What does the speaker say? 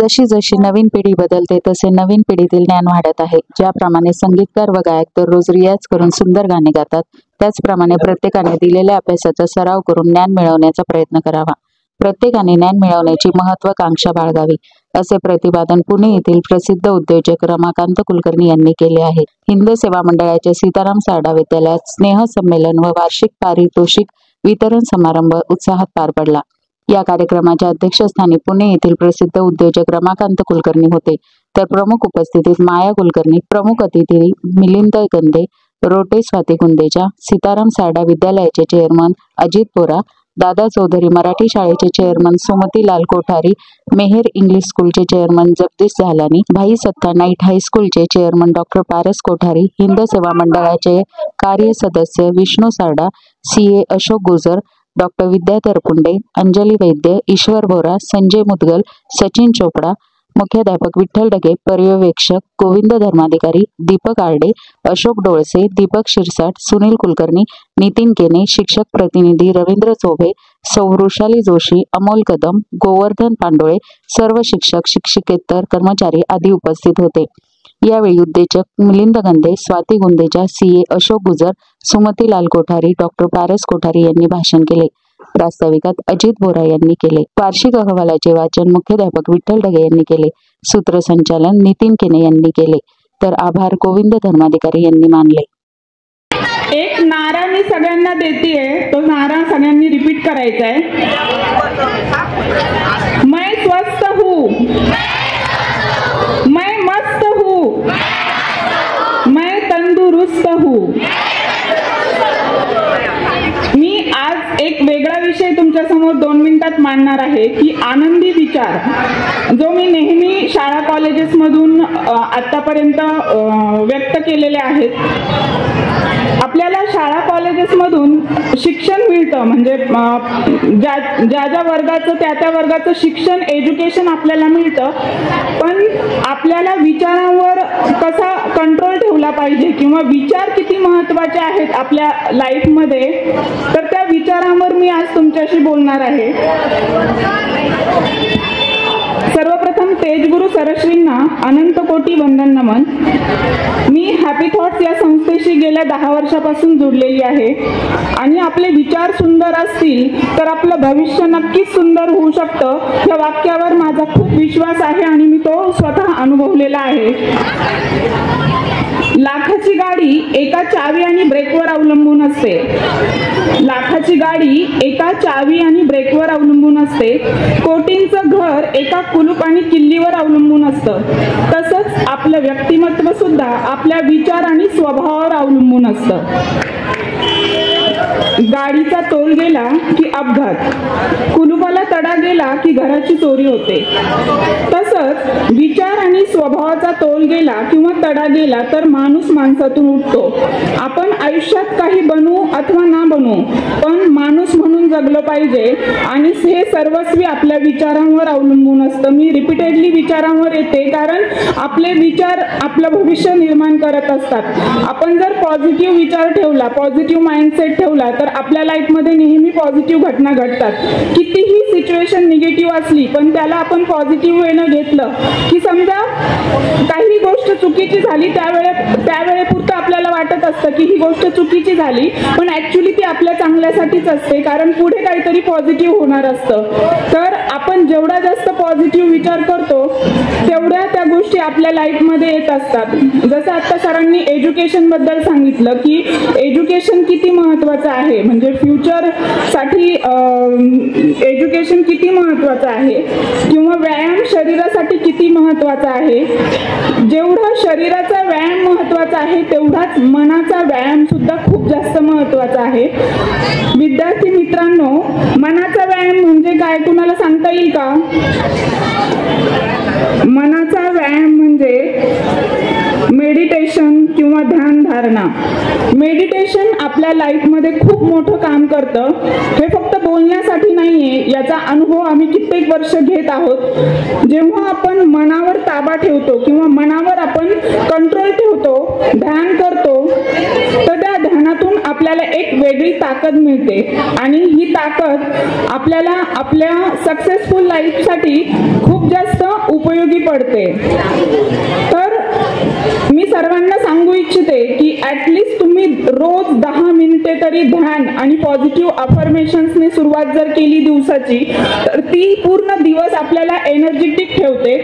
जशी जशी नवीन पिढी बदलते तसे नवीन पिढीतील ज्ञान वाढत आहे। ज्याप्रमाणे संगीतकार व गायक दररोज रियाज करून सुंदर गाणे गातात, त्याचप्रमाणे प्रत्येकाने दिलेल्या अभ्यासाचा सराव करून ज्ञान मिळवण्याचा प्रयत्न करावा। प्रत्येकाने ज्ञान मिळवण्याची महत्वाकांक्षा बाळगावी, असे प्रतिपादन पुणे येथील प्रसिद्ध उद्योजक रमाकांत कुलकर्णी यांनी केले आहे। हिंद सेवा मंडळाच्या सीताराम सारडा विद्यालयात स्नेह संमेलन व वार्षिक पारितोषिक वितरण समारंभ उत्साहात पार पडला। या कार्यक्रमाच्या अध्यक्षस्थानी पुणे येथील प्रसिद्ध उद्योजक रमाकांत कुलकर्णी होते, तर प्रमुख उपस्थितीत माया कुलकर्णी, प्रमुख अतिथी मिलिंद गंधे, रोटे स्वाती गुंदेजा, सीताराम सारडा विद्यालयाचे चेअरमन अजित बोरा, दादा चौधरी मराठी शाळेचे चेअरमन सुमतीलाल कोठारी, मेहेर इंग्लिश स्कूलचे चेअरमन जगदीश झालानी, भाई सत्ता नाईट हायस्कूलचे चेअरमन डॉक्टर पारस कोठारी, हिंद सेवा मंडळाचे कार्य सदस्य विष्णू सारडा, CA अशोक गुजर, डॉक्टर विद्याधर पुंडे, अंजली वैद्य, ईश्वर बोरा, संजय मुदगल, सचिन चोपडा, मुख्याध्यापक विठ्ठल डगे, पर्यवेक्षक गोविंद धर्माधिकारी, दीपक आरडे, अशोक डोळसे, दीपक शिरसाट, सुनील कुलकर्णी, नितीन केने, शिक्षक प्रतिनिधी रवींद्र चोभे, सौ वृषाली जोशी, अमोल कदम, गोवर्धन पांडोळे, सर्व शिक्षक शिक्षकेतर कर्मचारी आदी उपस्थित होते। यावेळी उद्योजक मिलिंद गंधे, स्वाती गुंदेजा, CA अशोक गुजर, सुमतीलाल कोठारी, डॉक्टर पारस कोठारी यांनी भाषण केले। प्रास्ताविकात अजित बोरा यांनी केले। वार्षिक अहवालाचे वाचन मुख्याध्यापक विठ्ठल डगे यांनी केले। सूत्रसंचालन नितीन केने यांनी केले, तर आभार गोविंद धर्माधिकारी यांनी मानले। एक नारा मी सगळ्यांना देतीये, तो नारा सगळ्यांनी रिपीट करायचा आहे। मैं स्वस्थ हूँ, मैं मस्त हूँ, मैं तंदुरुस्त हूँ। मी आज एक वेगळा विषय तुमच्या समोर 2 मिनिटात मांडणार आहे की आनंदी विचार, जो मी नेहमी शाळा कॉलेजेस मधून आतापर्यंत व्यक्त केलेले आहेत। आपल्याला शाळा कॉलेजेस मधून शिक्षण मिळतं, म्हणजे ज्या वर्गाचं त्या वर्गाचं शिक्षण, एज्युकेशन आपल्याला मिळतं, पण आपल्याला विचारांवर कसा कंट्रोल ठेवला पाहिजे किंवा विचार किती महत्त्वाचे आहेत आपल्या लाईफमध्ये, तर त्या विचारांवर मी आज तुमच्याशी बोलणार आहे। सर्वप्रथम तेजगुरु सरश्रींना अनंत कोटी वंदन नमन। मी हॅपी थॉट्स या संस्थेशी गेल्या 10 वर्षापासून जुडलेली आहे आणि आपले विचार सुंदर असतील तर आपलं भविष्य नक्कीच सुंदर होऊ शकतं, या वाक्यावर माझा खूप विश्वास आहे आणि मी तो स्वतः अनुभवलेला आहे। लाखाची गाडी एका चावी आणि ब्रेकवर अवलंबून असते। लाखाची गाडी एका चावी आणि ब्रेकवर अवलंबून असते। कोटींचं घर एका कुलूप आणि किल्लीवर अवलंबून असतं। तसंच आपलं व्यक्तिमत्व सुद्धा आपल्या विचार आणि स्वभावावर अवलंबून असतं। गाडीचा तोल गेला की अपघात, कुलूपाला तडा गेला की घराची चोरी होते। तसंच विचार आणि स्वभावाचा तोल गेला किंवा तडा गेला तर माणूस माणसातून उठतो। आपण आयुष्यात काही बनू अथवा ना बनू, पण माणूस म्हणून जगलं पाहिजे आणि हे सर्वस्वी आपल्या विचारांवर अवलंबून असतं। मी रिपीटेडली विचारांवर येते, कारण आपले विचार आपलं भविष्य निर्माण करत असतात। आपण जर पॉझिटिव्ह विचार ठेवला, पॉझिटिव्ह माइंडसेट ठेवला, तर आपल्या लाईफमध्ये नेहमी पॉझिटिव्ह घटना घडतात। कितीही सिच्युएशन निगेटिव्ह असली पण त्याला आपण पॉझिटिव्ह वेनं घेतलं की, समजा काही गोष्ट चुकीची झाली, त्यावेळेपुरतं आपल्याला वाटत असतं की ही गोष्ट चुकीची झाली, पण ऍक्च्युली ती आपल्या चांगल्यासाठीच असते, कारण पुढे काहीतरी पॉझिटिव्ह होणार असतं। तर आपण जेवढा जास्त पॉझिटिव्ह विचार करतो तेवढ्या त्या गोष्टी आपल्या लाईफमध्ये येत असतात। जसं आता सरांनी एज्युकेशन बद्दल सांगितलं की एज्युकेशन किती महत्त्वाचं आहे, म्हणजे फ्युचर साठी एज्युकेशन किती महत्त्वाचं आहे, किंवा व्यायाम शरीरासाठी किती महत्त्वाचा आहे। जेवढा शरीराचा व्यायाम महत्त्वाचा आहे तेवढाच मनाचा व्यायाम सुद्धा खूप जास्त महत्त्वाचा आहे। विद्यार्थी मित्रांनो, मनाचा व्यायाम म्हणजे काय, कुणाला सांगता येईल का? मनाचा व्यायाम म्हणजे मेडिटेशन किंवा ध्यान धारणा। मेडिटेशन आपल्या लाईफमध्ये खूप मोठं काम करतं। हे फक्त बोलण्यासाठी नाहीये, याचा अनुभव आम्ही कित्येक वर्ष घेत आहोत। जेव्हा आपण मनावर ताबा ठेवतो किंवा मनावर आपण कंट्रोल ठेवतो, ध्यान करतो, तर त्या ध्यानातून आपल्या आपल्याला एक वेगळी ताकद मिळते आणि ही ताकद आपल्याला आपल्या सक्सेसफुल लाईफसाठी खूप जास्त उपयोगी पडते. तर मी सर्वांना सांगू इच्छिते की ॲटलिस्ट तुम्ही रोज 10 मिनिटे तरी ध्यान आणि पॉझिटिव्ह अफर्मेशन्सने सुरुवात जर केली दिवसाची तर ती पूर्ण दिवस आपल्याला एनर्जेटिक ठेवते.